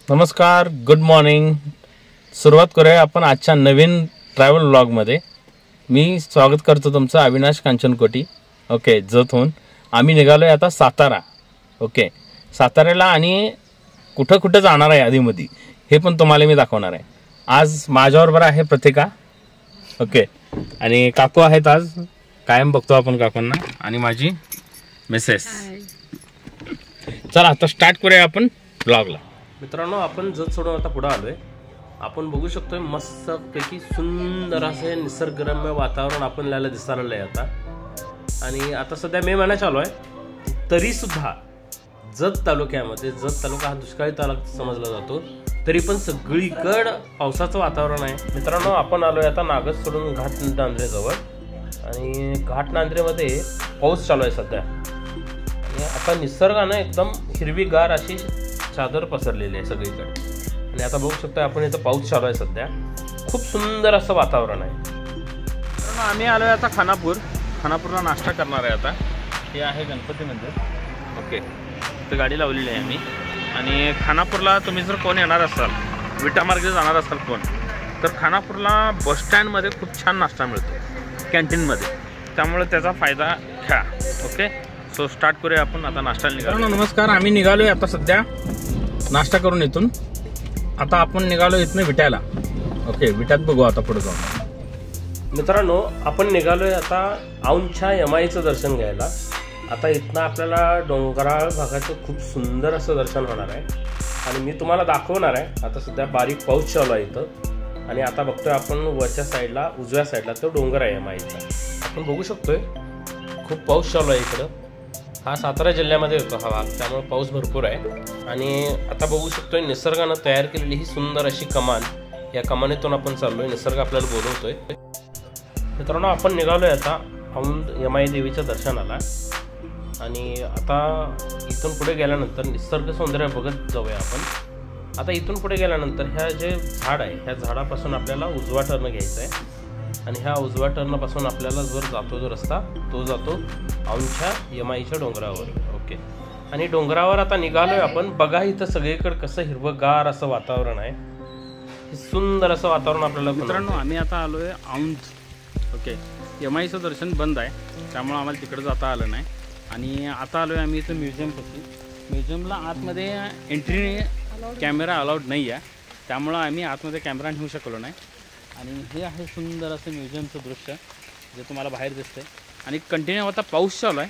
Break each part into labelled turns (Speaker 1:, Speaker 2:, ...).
Speaker 1: नमस्कार, good morning. सुरुवात करूया आपण आजच्या नवीन ट्रॅव्हल व्लॉगमध्ये. मी स्वागत करतो तुमचं अविनाश कांचनकोटी. ओके, जतहून आम्ही निघालोय आता सातारा. ओके, साताऱ्याला आणि कुठं कुठं जाणार आहे आधीमध्ये हे पण तुम्हाला मी दाखवणार आहे. आज माझ्याबरोबर आहे प्रतिका. ओके, आणि काकू आहेत. आज कायम बघतो आपण काकूंना. आणि माझी मिसेस. चला आता स्टार्ट करूया आपण ब्लॉगला. मित्रांनो, आपण जत सोडून आता पुढे आलोय. आपण बघू शकतोय मस्तपैकी सुंदर असे निसर्गरम्य वातावरण आपल्याला दिसायला आहे आता. आणि आता सध्या मे महिना चालू आहे, तरी सुद्धा जत तालुक्यामध्ये, जत तालुका हा दुष्काळी तालुका समजला जातो, तरी पण सगळीकडं पावसाचं वातावरण आहे. मित्रांनो, आपण आलोय आता नागस सोडून घाटनांद्रेजवळ. आणि घाटनांद्रेमध्ये पाऊस चालू आहे सध्या. आणि आता निसर्गानं एकदम हिरवीगार अशी चादर पसरलेली आहे सगळीकडे. आणि आता बघू शकतो आपण इथं पाऊस चालू आहे सध्या. खूप सुंदर असं वातावरण आहे. तर आम्ही आलोय आता खानापूरला नाश्ता करणार आहे आता. हे आहे गणपती मंदिर. ओके, तर गाडी लावलेली आहे आम्ही. आणि खानापूरला तुम्ही जर कोण येणार असाल, विटा मार्गे जाणार असाल कोण, तर खानापूरला बसस्टँडमध्ये खूप छान नाश्ता मिळतो कॅन्टीनमध्ये. त्यामुळे त्याचा फायदा घ्या. ओके, सो स्टार्ट करूया आपण आता नाश्त्याला निघालो. नमस्कार, आम्ही निघालोय आता सध्या नाश्ता करून इथून. आता आपण निघालो इथनं विट्याला. ओके, विट्यात बघू आता पुढे जाऊन. मित्रांनो, आपण निघालोय आता औंधच्या यमाईचं दर्शन घ्यायला. आता इथनं आपल्याला डोंगराळ भागाचं खूप सुंदर असं दर्शन होणार आहे. आणि मी तुम्हाला दाखवणार आहे. आता सध्या बारीक पाऊस चालू आहे इथं. आणि आता बघतोय आपण वरच्या साईडला, उजव्या साईडला तो डोंगर आहे यमाईचा. आपण बघू शकतोय खूप पाऊस चालू आहे इकडं. हा सातारा जिल्ह्यामध्ये येतो हा भाग, त्यामुळे पाऊस भरपूर आहे. आणि आता बघू शकतोय निसर्गानं तयार केलेली ही सुंदर अशी कमान. या कमानीतून आपण चाललोय, निसर्ग आपल्याला बोलवतोय. मित्रांनो, आपण निघालोय आता औंध यमाई देवीच्या दर्शनाला. आणि आता इथून पुढे गेल्यानंतर निसर्ग सौंदर्य बघत जाऊया आपण. आता इथून पुढे गेल्यानंतर ह्या जे झाड आहे, ह्या झाडापासून आपल्याला उजवा टर्न घ्यायचा आहे. आणि ह्या उजव्या टर्नपासून आपल्याला जो रस्ता तो जातो औंधच्या यमाईच्या डोंगरावर. ओके, आणि डोंगरावर आता निघालोय आपण. बघा इथं सगळीकडे कसं हिरवंगार असं वातावरण आहे. हे सुंदर असं वातावरण आपल्याला. मित्रांनो, आम्ही आता आलोय औंध. ओके, यमाईचं दर्शन बंद आहे, त्यामुळे आम्हाला तिकडे जाता आलं नाही. आणि आता आलोय आम्ही इथं म्युझियमपाशी. म्युझियमला आतमध्ये एंट्री कॅमेरा अलाउड नाही आहे, त्यामुळं आम्ही आतमध्ये कॅमेरा नेऊ शकलो नाही. आणि हे आहे सुंदर असं म्युझियमचं दृश्य जे तुम्हाला बाहेर दिसतंय. आणि कंटिन्यू आता पाऊस चालू आहे.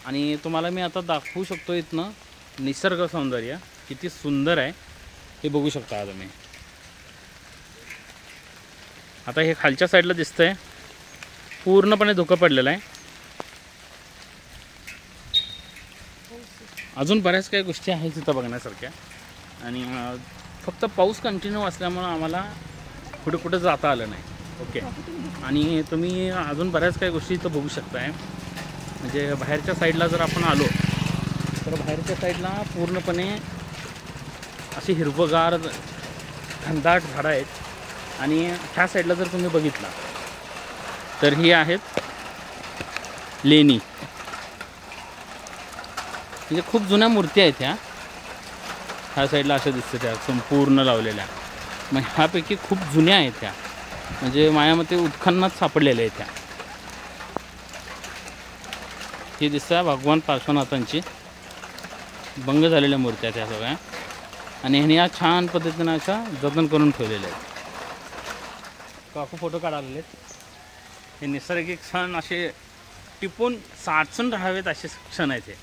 Speaker 1: आणि तुम्हाला मी आता दाखवू शकतो इथनं निसर्ग सौंदर्य किती सुंदर आहे हे बघू शकता तुम्ही. आता हे खालच्या साईडला दिसतंय पूर्णपणे धुकं पडलेलं आहे. अजून बऱ्याच काही गोष्टी आहेत तिथं बघण्यासारख्या. आणि फक्त पाऊस कंटिन्यू असल्यामुळं आम्हाला कुठे कुठं जाता आलं नाही. ओके, आणि तुम्ही अजून बऱ्याच काही गोष्टी इथं बघू शकताय. म्हणजे बाहेरच्या साईडला जर आपण आलो तर बाहेरच्या साईडला पूर्णपणे अशी हिरवंगार घनदाट झाडं आहेत. आणि ह्या साईडला जर तुम्ही बघितला तर ही आहेत लेणी. म्हणजे खूप जुन्या मूर्ती आहेत ह्या साईडला अशा दिसतात त्या संपूर्ण लावलेल्या. मग ह्यापैकी खूप जुन्या आहेत त्या, म्हणजे माझ्यामते उत्खननात सापडलेल्या आहेत त्या. ही दिसतं भगवान पार्श्वनाथांची भंग झालेल्या मूर्त्या त्या सगळ्या. आणि ह्यांनी या छान पद्धतीनं अशा जतन करून ठेवलेल्या आहेत. काकू फोटो काढायला आहेत. हे नैसर्गिक क्षण असे टिपून साचून राहावेत असे क्षण आहेत हे.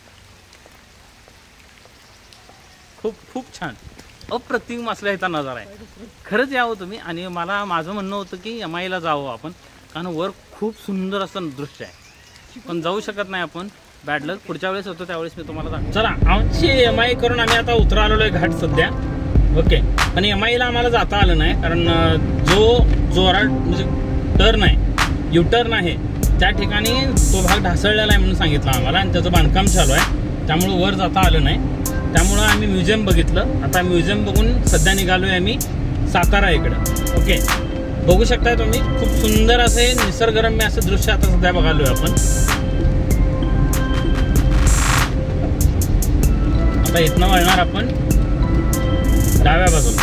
Speaker 1: खूप खूप छान अप्रतिम असल्या इथं नजारा आहे. खरंच यावं तुम्ही. आणि माझं म्हणणं होतं की यमाईला जावं आपण, कारण वर खूप सुंदर असं दृश्य आहे. पण जाऊ शकत नाही आपण, बॅड लक. पुढच्या वेळेस होतो त्यावेळेस मी तुम्हाला सांगतो. चला, आमची यमाई करून आम्ही आता उतरा आलेलो आहे घाट सध्या. ओके, पण यमाईला आम्हाला जाता आलं नाही, कारण जो जोरात म्हणजे टर्न आहे, यू टर्न आहे, त्या ठिकाणी तो भाग ढासळलेला आहे म्हणून सांगितलं आम्हाला. आणि त्याचं बांधकाम चालू आहे, त्यामुळं वर जाता आलं नाही. त्यामुळं आम्ही म्युझियम बघितलं. आता म्युझियम बघून सध्या निघालोय आम्ही सातारा इकडं. ओके, बघू शकताय तुम्ही खूप सुंदर असे निसर्गरम्य असं दृश्य आता सध्या बघालोय आपण. आता इथनं वळणार आपण डाव्या बाजूला.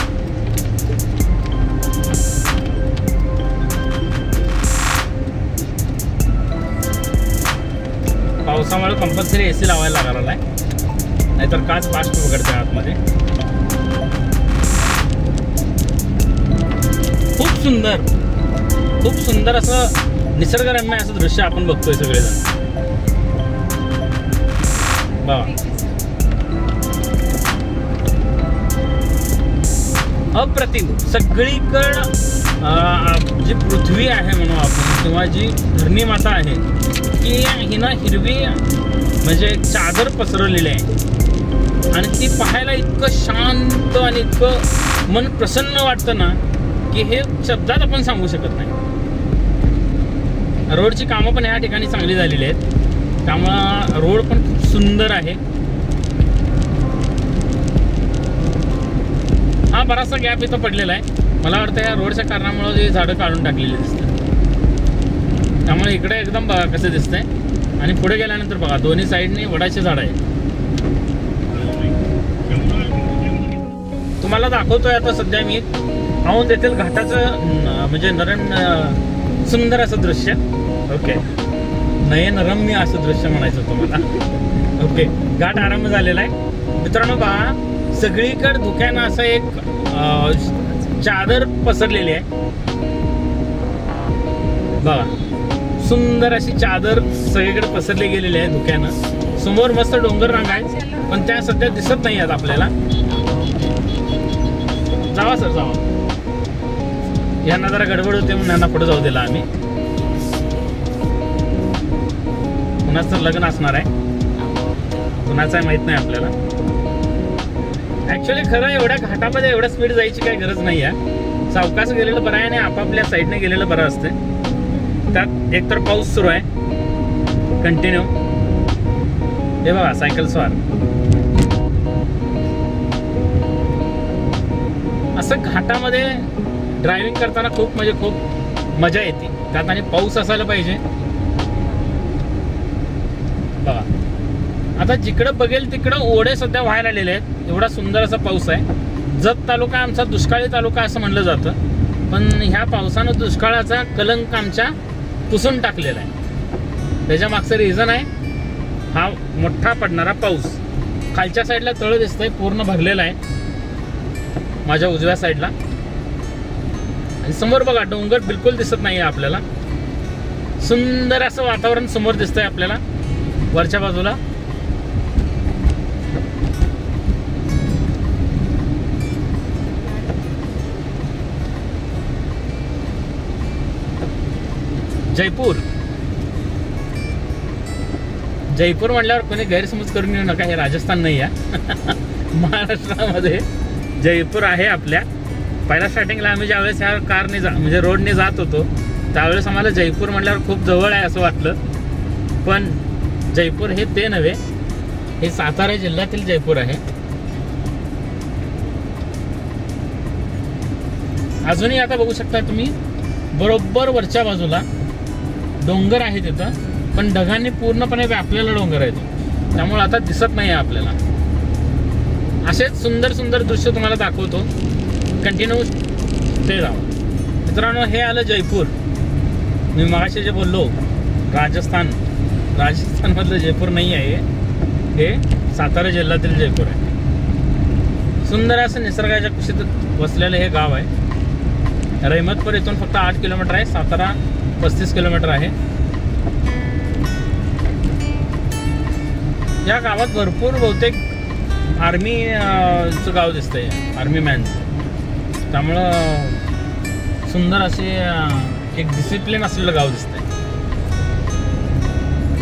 Speaker 1: पावसामुळे कंपल्सरी AC लावायला लागला आहे, नाहीतर काच फास्ट उघडते आतमध्ये. खूप सुंदर असं निसर्गरम्य असं दृश्य आपण बघतोय सगळेजण. बघा, अप्रतिम. सगळीकडं जी पृथ्वी आहे म्हणू आपण, किंवा जी धरणी माता आहे की हिनं हिरवी म्हणजे चादर पसरवलेली आहे, आणि ती पाहायला इतकं शांत आणि इतकं मन प्रसन्न वाटतं ना की हे शब्दात आपण सांगू शकत नाही. रोडची कामं पण या ठिकाणी चांगली झालेली आहेत, त्यामुळं रोड पण खूप सुंदर आहे. हा बराचसा गॅप इथं पडलेला आहे. मला वाटतं या रोडच्या कारणामुळे जे झाडं काढून टाकलेली दिसतात, त्यामुळे इकडे एकदम बघा कसं दिसतंय. आणि पुढे गेल्यानंतर बघा दोन्ही साईडनी वडाची झाडं आहेत. तुम्हाला दाखवतोय आता सध्या मी औंध येथील घाटाचं म्हणजे सुंदर असं दृश्य. ओके, नयनरम्य असं दृश्य म्हणायचं तुम्हाला. ओके, घाट आरंभ झालेला आहे मित्रांनो. पहा, सगळीकडे धुक्यानं असं एक चादर पसरलेली आहे बघा. सुंदर अशी चादर सगळीकडे पसरली गेलेली आहे धुक्यानं. समोर मस्त डोंगर रांग आहे, पण त्या सध्या दिसत नाही आहेत आपल्याला. जावा सर जावा. यांना जरा गडबड होते म्हणून यांना पुढे जाऊ दिला आम्ही. कुणाचं लग्न असणार आहे, कुणाचं आहे माहित नाही आपल्याला. ऍक्च्युली खरं एवढ्या घाटामध्ये एवढ्या स्पीड जायची काही गरज नाही आहे. सावकाश गेलेलं बरं आहे आणि आपापल्या साईडने गेलेलं बरं असते. त्यात एकतर पाऊस सुरू आहे कंटिन्यू. हे बघा सायकल स्वार. असं घाटामध्ये ड्रायव्हिंग करताना खूप म्हणजे खूप मजा येते. त्यात आणि पाऊस असायला पाहिजे बघा. आता जिकडं बघेल तिकडं ओढे सध्या व्हायला आलेले आहेत. एवढा सुंदर असा पाऊस आहे. जत तालुका आमचा दुष्काळी तालुका असं म्हणलं जातं, पण ह्या पावसानं दुष्काळाचा कलंक आमच्या पुसून टाकलेला आहे. त्याच्या मागचं रिझन आहे हा मोठा पडणारा पाऊस. खालच्या साईडला तळ दिसतंय पूर्ण भरलेला आहे माझ्या उजव्या साईडला. आणि समोर बघा डोंगर बिलकुल दिसत नाही आहे आपल्याला. सुंदर असं वातावरण समोर दिसतंय आपल्याला वरच्या बाजूला. जयपूर म्हटल्यावर कोणी गैरसमज करून येऊ नका, हे राजस्थान नाही आहे. महाराष्ट्रामध्ये जयपूर आहे आपल्या. पहिल्या स्टार्टिंगला आम्ही ज्यावेळेस ह्या कारने म्हणजे रोडने जात होतो त्यावेळेस आम्हाला जयपूर म्हटल्यावर खूप जवळ आहे असं वाटलं, पण जयपूर हे ते नव्हे, हे सातारा जिल्ह्यातील जयपूर आहे. अजूनही आता बघू शकता तुम्ही बरोबर वरच्या बाजूला डोंगर आहे तिथं, पण ढगांनी पूर्णपणे व्यापलेला डोंगर आहे तो, त्यामुळे आता दिसत नाही आहे आपल्याला. असेच सुंदर सुंदर दृश्य तुम्हाला दाखवतो. कंटिन्यू ते राहा मित्रांनो. हे आलं जयपूर. मी मगाशी जे बोललो राजस्थानमधलं जयपूर नाही आहे हे सातारा जिल्ह्यातील जयपूर आहे. सुंदर असं निसर्गाच्या कुशीत वसलेलं हे गाव आहे. रहमतपूर इथून फक्त 8 किलोमीटर आहे. सातारा 35 किलोमीटर आहे. या गावात भरपूर बहुतेक आर्मीचं गाव दिसतंय, आर्मी मॅनचं. त्यामुळं सुंदर असे एक डिसिप्लिन असलेलं गाव दिसतंय.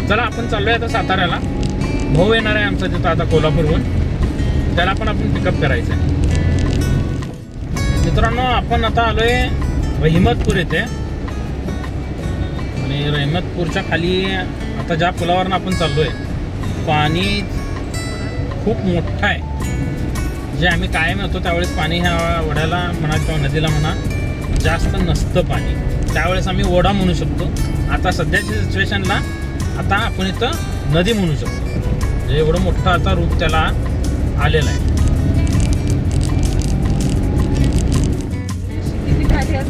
Speaker 1: चला आपण चाललोय आता साताऱ्याला. भाऊ येणार आहे आमचा तिथं आता कोल्हापूरहून, त्याला पण आपण पिकअप करायचं आहे. मित्रांनो आपण आता आलोय रहमतपूर येथे, आणि रहमतपूरच्या खाली आता ज्या पुलावरनं आपण चाललोय पाणी खूप मोठं आहे. जे आम्ही कायम येतो त्यावेळेस पाणी ह्या ओढ्याला म्हणा किंवा नदीला म्हणा जास्त नसतं पाणी, त्यावेळेस आम्ही ओढा म्हणू शकतो. आता सध्याच्या सिच्युएशनला आता आपण इथं नदी म्हणू शकतो. म्हणजे एवढं मोठं आता रूप त्याला आलेलं आहे.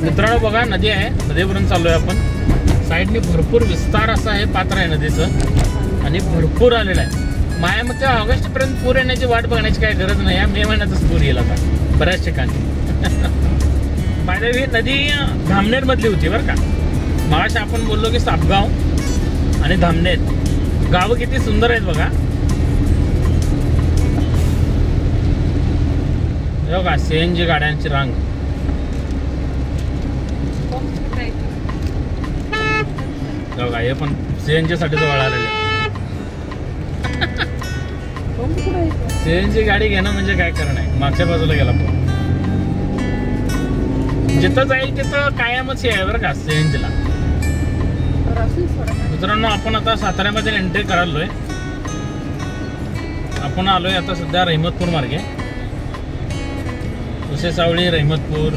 Speaker 1: मित्रांनो बघा नदी आहे, नदीवरून चाललोय आपण. साईडने भरपूर विस्तार असं आहे, पात्र आहे नदीचं आणि भरपूर आलेलं आहे. माझ्या मते ऑगस्टपर्यंत पूर येण्याची वाट बघण्याची काही गरज नाही. मे महिन्यातच पूर येईल आता बऱ्याच ठिकाणी. बाय द वे नदी धामनेर मधली होती बरं का. मगाशी आपण बोललो की सापगाव आणि धामनेर गावं किती सुंदर आहेत बघा. बघा CNG गाड्यांची रांग. बघा हे पण CNG साठी जवळ आलेले. CNG गाडी घेणं म्हणजे काय करणं आहे. मागच्या बाजूला गेला पण जिथं जाईल तिथं कायमच आहे बरं का CNG ला. मित्रांनो आपण आता साताऱ्यामध्ये एंट्री करालोय. आपण आलोय आता सध्या रहिमतपूर मार्गे. उसेसावळी रहिमतपूर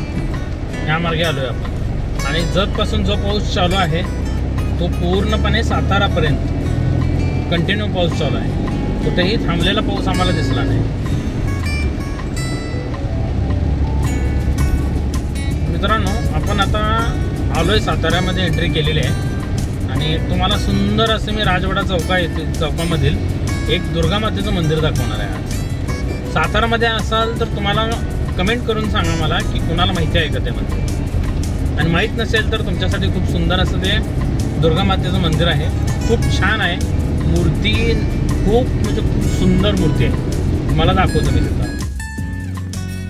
Speaker 1: या मार्गे आलोय आपण. आणि जतपासून जो पाऊस चालू आहे तो पूर्णपणे सातारापर्यंत कंटिन्यू पाऊस चालू आहे. कुठेही थांबलेला पाऊस आम्हाला दिसला नाही. मित्रांनो आपण आता आलोय साताऱ्यामध्ये एंट्री केलेली आहे. आणि तुम्हाला सुंदर असं मी राजवाडा चौकामधील एक दुर्गा मातेचं मंदिर दाखवणार आहे आज. सातारामध्ये असाल तर तुम्हाला कमेंट करून सांगा मला की कुणाला माहिती आहे का ते मंदिर. आणि माहीत नसेल तर तुमच्यासाठी खूप सुंदर असं ते दुर्गा मातेचं मंदिर आहे. खूप छान आहे. मूर्ती खूप म्हणजे खूप सुंदर मूर्ती आहे. तुम्हाला दाखवतो मी तिथं.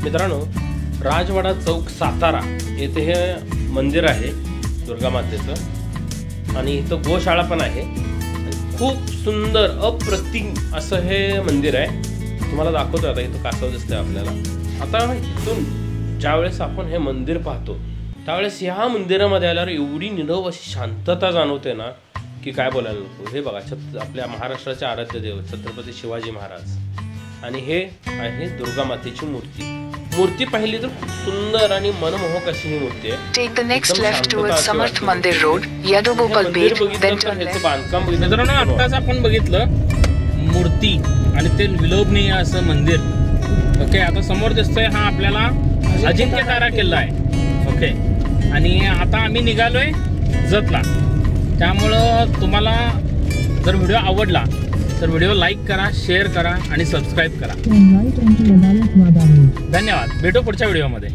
Speaker 1: मित्रांनो राजवाडा चौक सातारा येथे हे मंदिर आहे दुर्गा मातेचं. आणि इथं गोशाळा पण आहे. खूप सुंदर अप्रतिम असं हे मंदिर आहे. तुम्हाला दाखवतो आता. इथं कासव दिसतंय आपल्याला. आता इथून ज्यावेळेस आपण हे मंदिर पाहतो त्यावेळेस ह्या मंदिरामध्ये आल्यावर एवढी निरव अशी शांतता जाणवते ना की काय बोलायला नको. हे बघा आपल्या महाराष्ट्राचे आराध्य देव छत्रपती शिवाजी महाराज. आणि हे आहे दुर्गा मातेची मूर्ती. मूर्ती पाहिली तर खूप सुंदर आणि मनमोहक अशी ही मूर्ती आहे.
Speaker 2: Take the next left towards Samarth Mandir road Yadavgopal Peth then turn left.
Speaker 1: बांधकाम मित्रांनो आत्ताच आपण बघितलं मूर्ती आणि ते विलोभनीय असं मंदिर. ओके आता समोर दिसतोय हा आपल्याला अजिंक्यतारा किल्ला आहे. ओके आणि आता आम्ही निघालोय जतला. त्यामुळं तुम्हाला जर व्हिडिओ आवडला तर व्हिडिओ लाईक करा, शेअर करा आणि सबस्क्राईब करा. धन्यवाद. भेटू पुढच्या व्हिडिओमध्ये.